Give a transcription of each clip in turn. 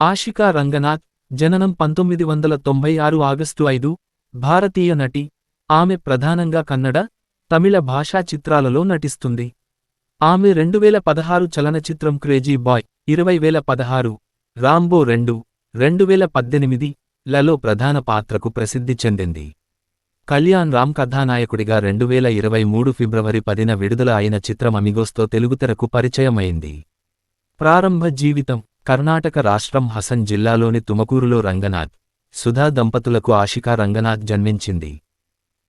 ఆషికా రంగనాథ్, జననం 1996 ఆగస్టు 5, భారతీయ నటి. ఆమె ప్రధానంగా కన్నడ, తమిళ భాషా చిత్రాలలో నటిస్తుంది. ఆమె 2016 చలనచిత్రం క్రేజీ బాయ్, 2016, రాంబో 2, 2018 లలో ప్రధాన పాత్రకు ప్రసిద్ధి చెందింది. కళ్యాణ్ రామ్ కథానాయకుడిగా 2023 ఫిబ్రవరి 10న విడుదల అయిన చిత్రం అమిగోస్తో తెలుగుతెరకు పరిచయమైంది. ప్రారంభ జీవితం. కర్ణాటక రాష్ట్రం హసన్ జిల్లాలోని తుమకూరులో రంగనాథ్, సుధా దంపతులకు ఆషికా రంగనాథ్ జన్మించింది.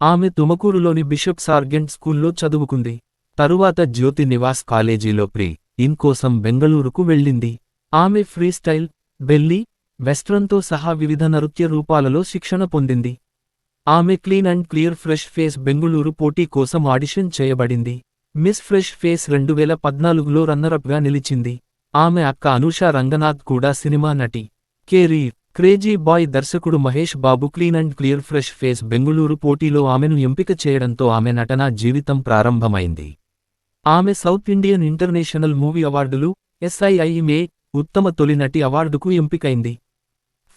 ఆమె తుమకూరులోని బిషప్ సార్జెంట్ స్కూల్లో చదువుకుంది. తరువాత జ్యోతి నివాస్ కాలేజీలో ప్రీ-ఇన్ కోసం బెంగళూరుకు వెళ్ళింది. ఆమె ఫ్రీస్టైల్, బెల్లీ, వెస్ట్రన్తో సహా వివిధ నృత్య రూపాలలో శిక్షణ పొందింది. ఆమె clean and clear fresh face Bengaluru పోటీ కోసం ఆడిషన్ చేయబడింది. మిస్ ఫ్రెష్ ఫేస్ 2014లో రన్నరప్గా నిలిచింది. ఆమె అక్క అనూషా రంగనాథ్ కూడా సినిమా నటి. కెరీర్. క్రేజీ బాయ్ దర్శకుడు Mahesh Babu clean and clear fresh face Bengaluru పోటీలో ఆమెను ఎంపిక చేయడంతో ఆమె నటనా జీవితం ప్రారంభమైంది. ఆమె సౌత్ ఇండియన్ ఇంటర్నేషనల్ మూవీ అవార్డులు, SIIMA ఉత్తమ తొలి నటి అవార్డుకు ఎంపికైంది.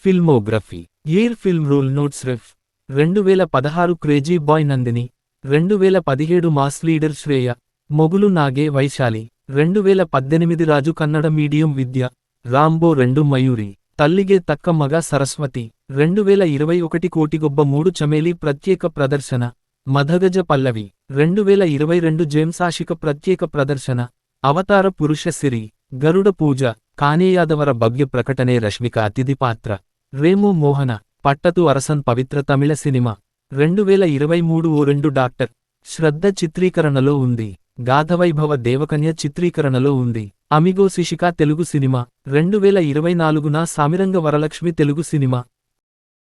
Filmography. Year film role notes ref. 2016 crazy boy Nandini, 2017 mass leader Shreya, Mugulu Nage Vaishali, 2018 Raju Kannada medium Vidya, Rambo 2 Mayuri, తల్లిగే తక్కమ్మగా సరస్వతి, 2021 కోటిగొబ్బ 3 చమేలి ప్రత్యేక ప్రదర్శన, మధగజ పల్లవి, 2022 జేమ్స్ ఆషిక ప్రత్యేక ప్రదర్శన, అవతార పురుష సిరి, గరుడ పూజ, కానేయాదవర భవ్య ప్రకటనే రష్మిక అతిథి పాత్ర, రేమో మోహన, పట్టతు అరసన్ పవిత్ర తమిళ సినిమా, 2023 ఓ 2 డాక్టర్ శ్రద్ధ చిత్రీకరణలో ఉంది. గాథవైభవ దేవకన్య చిత్రీకరణలో ఉంది. అమిగో శిశిక తెలుగు సినిమా, 2024 సామిరంగ వరలక్ష్మి తెలుగు సినిమా.